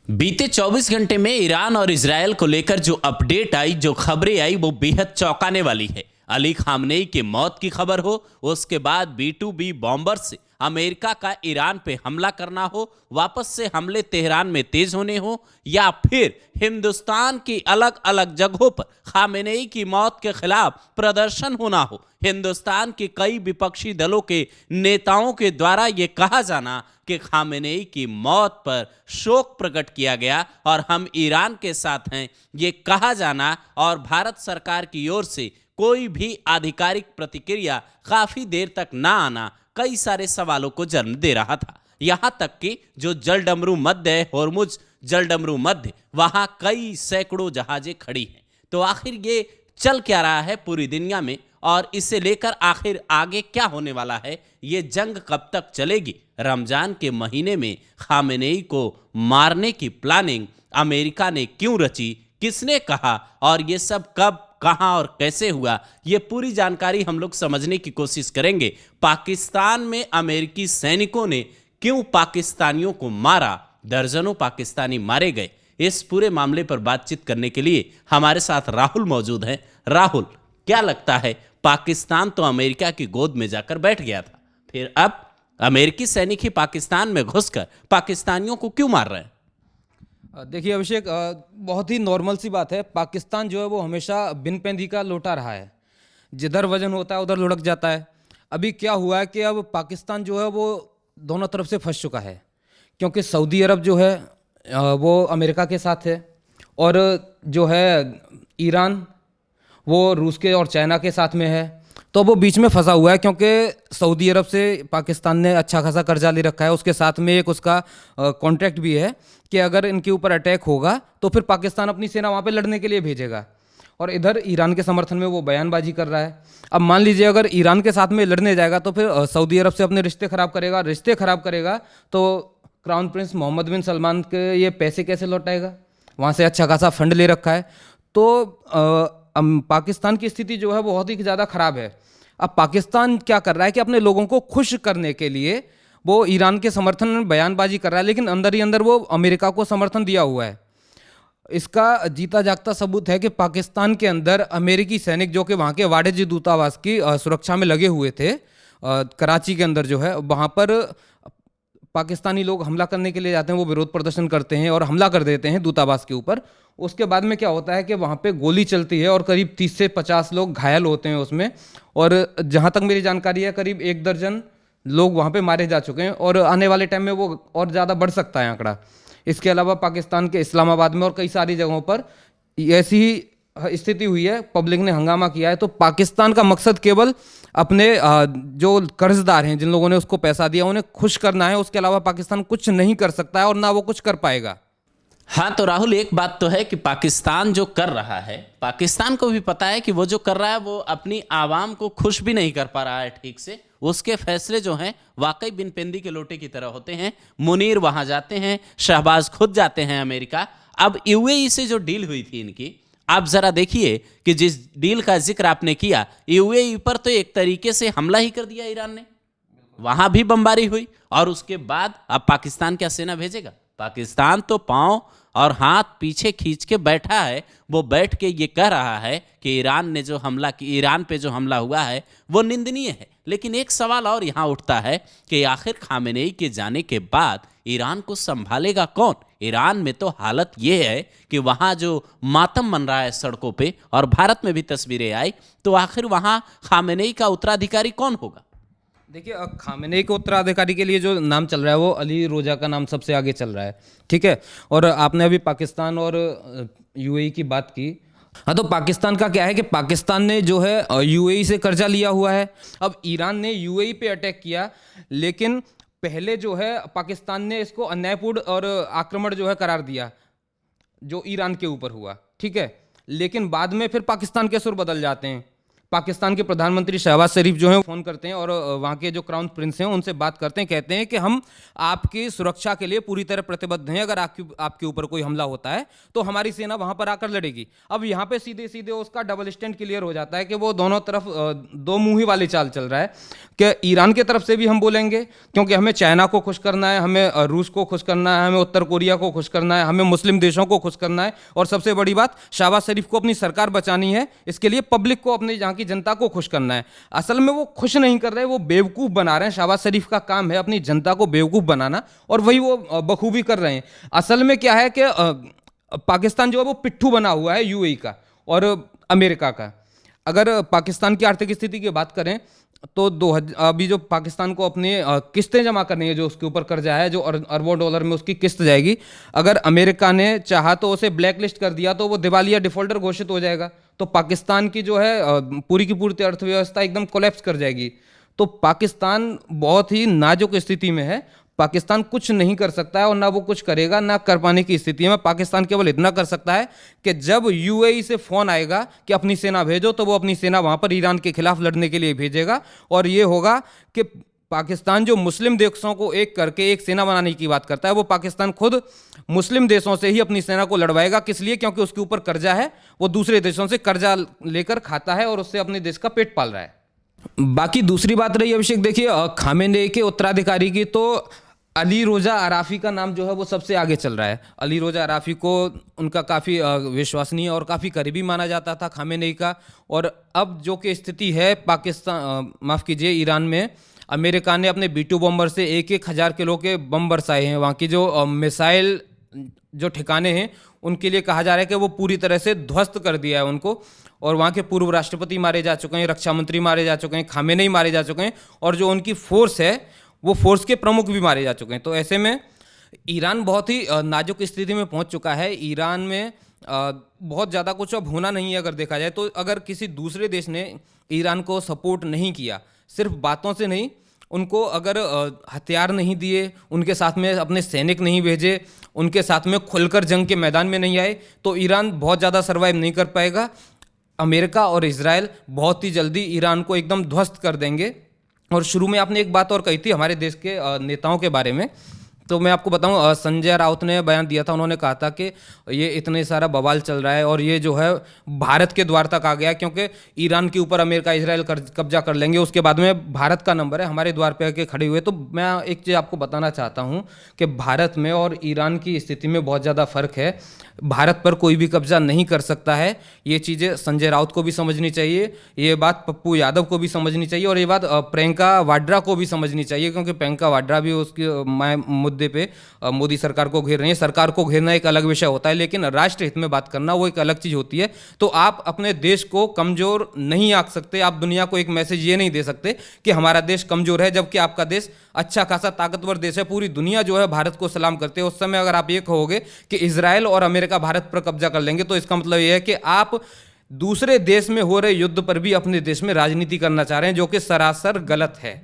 बीते 24 घंटे में ईरान और इजरायल को लेकर जो अपडेट आई, जो खबरें आई, वो बेहद चौंकाने वाली है। अली खामनेई की मौत की खबर हो, उसके बाद B-2B बॉम्बर से अमेरिका का ईरान पे हमला करना हो, वापस से हमले तेहरान में तेज होने हो, या फिर हिंदुस्तान की अलग अलग जगहों पर खामेनेई की मौत के खिलाफ प्रदर्शन होना हो, हिंदुस्तान के कई विपक्षी दलों के नेताओं के द्वारा यह कहा जाना कि खामेनेई की मौत पर शोक प्रकट किया गया और हम ईरान के साथ हैं, ये कहा जाना और भारत सरकार की ओर से कोई भी आधिकारिक प्रतिक्रिया काफी देर तक ना आना कई सारे सवालों को जन्म दे रहा था। यहां तक कि जो जलडमरू मध्य है, होर्मुज जलडमरू मध्य, वहां कई सैकड़ों जहाजें खड़ी हैं। तो आखिर ये चल क्या रहा है पूरी दुनिया में, और इसे लेकर आखिर आगे क्या होने वाला है, ये जंग कब तक चलेगी? रमजान के महीने में खामेनेई को मारने की प्लानिंग अमेरिका ने क्यों रची, किसने कहा, और ये सब कब, कहां और कैसे हुआ, ये पूरी जानकारी हम लोग समझने की कोशिश करेंगे। पाकिस्तान में अमेरिकी सैनिकों ने क्यों पाकिस्तानियों को मारा, दर्जनों पाकिस्तानी मारे गए, इस पूरे मामले पर बातचीत करने के लिए हमारे साथ राहुल मौजूद हैं। राहुल, क्या लगता है, पाकिस्तान तो अमेरिका की गोद में जाकर बैठ गया था, फिर अब अमेरिकी सैनिक ही पाकिस्तान में घुसकर पाकिस्तानियों को क्यों मार रहे हैं? देखिए अभिषेक, बहुत ही नॉर्मल सी बात है। पाकिस्तान जो है वो हमेशा बिन पैंदी का लोटा रहा है, जिधर वजन होता है उधर लुढ़क जाता है। अभी क्या हुआ है कि अब पाकिस्तान जो है वो दोनों तरफ से फंस चुका है, क्योंकि सऊदी अरब जो है वो अमेरिका के साथ है, और जो है ईरान वो रूस के और चाइना के साथ में है। तो वो बीच में फंसा हुआ है, क्योंकि सऊदी अरब से पाकिस्तान ने अच्छा खासा कर्जा ले रखा है। उसके साथ में एक उसका कॉन्ट्रैक्ट भी है कि अगर इनके ऊपर अटैक होगा तो फिर पाकिस्तान अपनी सेना वहाँ पे लड़ने के लिए भेजेगा। और इधर ईरान के समर्थन में वो बयानबाजी कर रहा है। अब मान लीजिए अगर ईरान के साथ में लड़ने जाएगा तो फिर सऊदी अरब से अपने रिश्ते खराब करेगा, रिश्ते खराब करेगा तो क्राउन प्रिंस मोहम्मद बिन सलमान के ये पैसे कैसे लौटाएगा? वहाँ से अच्छा खासा फंड ले रखा है। तो पाकिस्तान की स्थिति जो है वो बहुत ही ज़्यादा खराब है। अब पाकिस्तान क्या कर रहा है कि अपने लोगों को खुश करने के लिए वो ईरान के समर्थन में बयानबाजी कर रहा है, लेकिन अंदर ही अंदर वो अमेरिका को समर्थन दिया हुआ है। इसका जीता जागता सबूत है कि पाकिस्तान के अंदर अमेरिकी सैनिक जो कि वहाँ के वाणिज्य दूतावास की सुरक्षा में लगे हुए थे, कराची के अंदर जो है वहाँ पर पाकिस्तानी लोग हमला करने के लिए जाते हैं, वो विरोध प्रदर्शन करते हैं और हमला कर देते हैं दूतावास के ऊपर। उसके बाद में क्या होता है कि वहाँ पे गोली चलती है और करीब 30 से 50 लोग घायल होते हैं उसमें, और जहाँ तक मेरी जानकारी है करीब 1 दर्जन लोग वहाँ पे मारे जा चुके हैं, और आने वाले टाइम में वो और ज़्यादा बढ़ सकता है आंकड़ा। इसके अलावा पाकिस्तान के इस्लामाबाद में और कई सारी जगहों पर ऐसी ही स्थिति हुई है, पब्लिक ने हंगामा किया है। तो पाकिस्तान का मकसद केवल अपने जो कर्जदार हैं, जिन लोगों ने उसको पैसा दिया, उन्हें खुश करना है। उसके अलावा पाकिस्तान कुछ नहीं कर सकता है और ना वो कुछ कर पाएगा। हाँ, तो राहुल, एक बात तो है कि पाकिस्तान जो कर रहा है, पाकिस्तान को भी पता है कि वो जो कर रहा है वो अपनी आवाम को खुश भी नहीं कर पा रहा है ठीक से। उसके फैसले जो हैं वाकई बिन पेंदी के लोटे की तरह होते हैं। मुनीर वहां जाते हैं, शहबाज खुद जाते हैं अमेरिका। अब यूएई से जो डील हुई थी इनकी, आप जरा देखिए कि जिस डील का जिक्र आपने किया, यूएई पर तो एक तरीके से हमला ही कर दिया ईरान ने, वहां भी बमबारी हुई, और उसके बाद अब पाकिस्तान क्या सेना भेजेगा? पाकिस्तान तो पांव और हाथ पीछे खींच के बैठा है। वो बैठ के ये कह रहा है कि ईरान ने जो हमला की, ईरान पे जो हमला हुआ है वो निंदनीय है। लेकिन एक सवाल और यहां उठता है कि आखिर खामेनेई के जाने के बाद ईरान को संभालेगा कौन? ईरान में तो हालत ये है कि वहां जो मातम मन रहा है सड़कों पे, और भारत में भी तस्वीरें आई, तो आखिर वहां खामेनेई का उत्तराधिकारी कौन होगा? देखिए, खामेनेई के उत्तराधिकारी के लिए जो नाम चल रहा है वो अली रोजा का नाम सबसे आगे चल रहा है, ठीक है। और आपने अभी पाकिस्तान और यूएई की बात की। हाँ, तो पाकिस्तान का क्या है कि पाकिस्तान ने जो है यूएई से कर्जा लिया हुआ है। अब ईरान ने यूएई पे अटैक किया, लेकिन पहले जो है पाकिस्तान ने इसको अन्यायपूर्ण और आक्रमण जो है करार दिया, जो ईरान के ऊपर हुआ, ठीक है। लेकिन बाद में फिर पाकिस्तान के सुर बदल जाते हैं। पाकिस्तान के प्रधानमंत्री शहबाज शरीफ जो हैं फ़ोन करते हैं और वहाँ के जो क्राउन प्रिंस हैं उनसे बात करते हैं, कहते हैं कि हम आपकी सुरक्षा के लिए पूरी तरह प्रतिबद्ध हैं, अगर आपके ऊपर कोई हमला होता है तो हमारी सेना वहाँ पर आकर लड़ेगी। अब यहाँ पे सीधे सीधे उसका डबल स्टैंड क्लियर हो जाता है कि वो दोनों तरफ दो मुँही वाली चाल चल रहा है कि ईरान की तरफ से भी हम बोलेंगे क्योंकि हमें चाइना को खुश करना है, हमें रूस को खुश करना है, हमें उत्तर कोरिया को खुश करना है, हमें मुस्लिम देशों को खुश करना है, और सबसे बड़ी बात शहबाज शरीफ को अपनी सरकार बचानी है, इसके लिए पब्लिक को, अपने यहाँ की जनता को खुश करना है। असल में वो खुश नहीं कर रहे, वो बेवकूफ़ बना रहे हैं। शहबाज शरीफ का काम है अपनी जनता को बेवकूफ़ बनाना, और वही वो बखूबी कर रहे हैं। असल में क्या है कि पाकिस्तान जो है वो पिट्ठू बना हुआ है यूएई का और अमेरिका का। अगर पाकिस्तान की आर्थिक स्थिति की बात करें तो अभी जो पाकिस्तान को अपनी किस्तें जमा करनी है, जो उसके ऊपर कर्जा है, जो अरबों डॉलर में उसकी किस्त जाएगी, अगर अमेरिका ने चाहा तो उसे ब्लैक लिस्ट कर दिया तो वो दिवालिया डिफॉल्टर घोषित हो जाएगा, तो पाकिस्तान की जो है पूरी की पूरी अर्थव्यवस्था एकदम कोलैप्स कर जाएगी। तो पाकिस्तान बहुत ही नाजुक स्थिति में है। पाकिस्तान कुछ नहीं कर सकता है और ना वो कुछ करेगा, ना कर पाने की स्थिति में। पाकिस्तान केवल इतना कर सकता है कि जब यूएई से फ़ोन आएगा कि अपनी सेना भेजो, तो वो अपनी सेना वहाँ पर ईरान के खिलाफ लड़ने के लिए भेजेगा, और ये होगा कि पाकिस्तान जो मुस्लिम देशों को एक करके एक सेना बनाने की बात करता है, वो पाकिस्तान खुद मुस्लिम देशों से ही अपनी सेना को लड़वाएगा। किस लिए? क्योंकि उसके ऊपर कर्जा है, वो दूसरे देशों से कर्जा लेकर खाता है और उससे अपने देश का पेट पाल रहा है। बाकी दूसरी बात रही अभिषेक, देखिए खामेनेई के उत्तराधिकारी की, तो अली रोजा अराफी का नाम जो है वो सबसे आगे चल रहा है। अली रोजा अराफी को उनका काफ़ी विश्वसनीय और काफ़ी करीबी माना जाता था खामेनेई का। और अब जो कि स्थिति है पाकिस्तान, माफ़ कीजिए, ईरान में अमेरिका ने अपने B-2 बम्बर से 1,000 किलो के बम बरसाए हैं। वहाँ की जो मिसाइल जो ठिकाने हैं उनके लिए कहा जा रहा है कि वो पूरी तरह से ध्वस्त कर दिया है उनको, और वहाँ के पूर्व राष्ट्रपति मारे जा चुके हैं, रक्षा मंत्री मारे जा चुके हैं, खामेनेई मारे जा चुके हैं, और जो उनकी फोर्स है वो फोर्स के प्रमुख भी मारे जा चुके हैं। तो ऐसे में ईरान बहुत ही नाजुक स्थिति में पहुंच चुका है। ईरान में बहुत ज़्यादा कुछ अब होना नहीं है अगर देखा जाए तो। अगर किसी दूसरे देश ने ईरान को सपोर्ट नहीं किया, सिर्फ बातों से नहीं, उनको अगर हथियार नहीं दिए, उनके साथ में अपने सैनिक नहीं भेजे, उनके साथ में खुलकर जंग के मैदान में नहीं आए, तो ईरान बहुत ज़्यादा सर्वाइव नहीं कर पाएगा। अमेरिका और इजराइल बहुत ही जल्दी ईरान को एकदम ध्वस्त कर देंगे। और शुरू में आपने एक बात और कही थी हमारे देश के नेताओं के बारे में, तो मैं आपको बताऊं, संजय राउत ने बयान दिया था। उन्होंने कहा था कि ये इतने सारा बवाल चल रहा है और ये जो है भारत के द्वार तक आ गया, क्योंकि ईरान के ऊपर अमेरिका इजराइल कब्जा कर लेंगे, उसके बाद में भारत का नंबर है, हमारे द्वार पे आके खड़े हुए। तो मैं एक चीज़ आपको बताना चाहता हूँ कि भारत में और ईरान की स्थिति में बहुत ज़्यादा फ़र्क है। भारत पर कोई भी कब्जा नहीं कर सकता है। ये चीज़ें संजय राउत को भी समझनी चाहिए, ये बात पप्पू यादव को भी समझनी चाहिए, और ये बात प्रियंका वाड्रा को भी समझनी चाहिए, क्योंकि प्रियंका वाड्रा भी उसके मुद्दे पे मोदी सरकार को घेर रही है। सरकार को घेरना एक अलग विषय होता है, लेकिन राष्ट्र हित में बात करना वो एक अलग चीज़ होती है। तो आप अपने देश को कमज़ोर नहीं आंक सकते, आप दुनिया को एक मैसेज ये नहीं दे सकते कि हमारा देश कमज़ोर है, जबकि आपका देश अच्छा खासा ताकतवर देश है। पूरी दुनिया जो है भारत को सलाम करते हैं। उस समय अगर आप ये कहोगे कि इजराइल और अमेरिका भारत पर कब्जा कर लेंगे, तो इसका मतलब ये है कि आप दूसरे देश में हो रहे युद्ध पर भी अपने देश में राजनीति करना चाह रहे हैं, जो कि सरासर गलत है।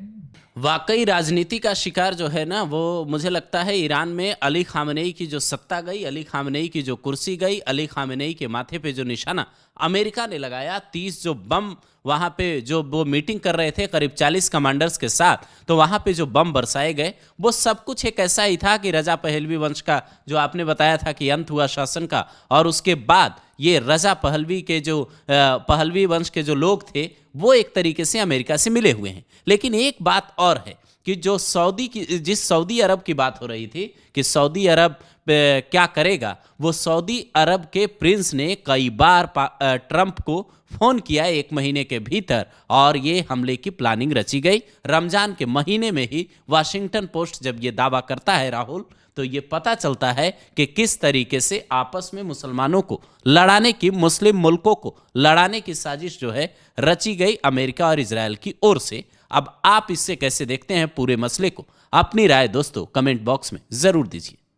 वाकई राजनीति का शिकार जो है ना, वो मुझे लगता है ईरान में अली खामेनेई की जो सत्ता गई, अली खामेनेई की जो कुर्सी गई, अली खामेनेई के माथे पे जो निशाना अमेरिका ने लगाया, 30 जो बम वहाँ पे जो वो मीटिंग कर रहे थे करीब 40 कमांडर्स के साथ, तो वहाँ पे जो बम बरसाए गए, वो सब कुछ एक ऐसा ही था कि रजा पहलवी वंश का जो आपने बताया था कि अंत हुआ शासन का, और उसके बाद ये रजा पहलवी के जो पहलवी वंश के जो लोग थे वो एक तरीके से अमेरिका से मिले हुए हैं। लेकिन एक बात और है कि जो जिस सऊदी अरब की बात हो रही थी कि सऊदी अरब क्या करेगा, वो सऊदी अरब के प्रिंस ने कई बार ट्रंप को फोन किया 1 महीने के भीतर, और ये हमले की प्लानिंग रची गई। रमजान के महीने में ही वाशिंगटन पोस्ट जब ये दावा करता है राहुल, तो ये पता चलता है कि किस तरीके से आपस में मुसलमानों को लड़ाने की, मुस्लिम मुल्कों को लड़ाने की साजिश जो है रची गई अमेरिका और इजराइल की ओर से। अब आप इससे कैसे देखते हैं पूरे मसले को? अपनी राय दोस्तों कमेंट बॉक्स में जरूर दीजिए।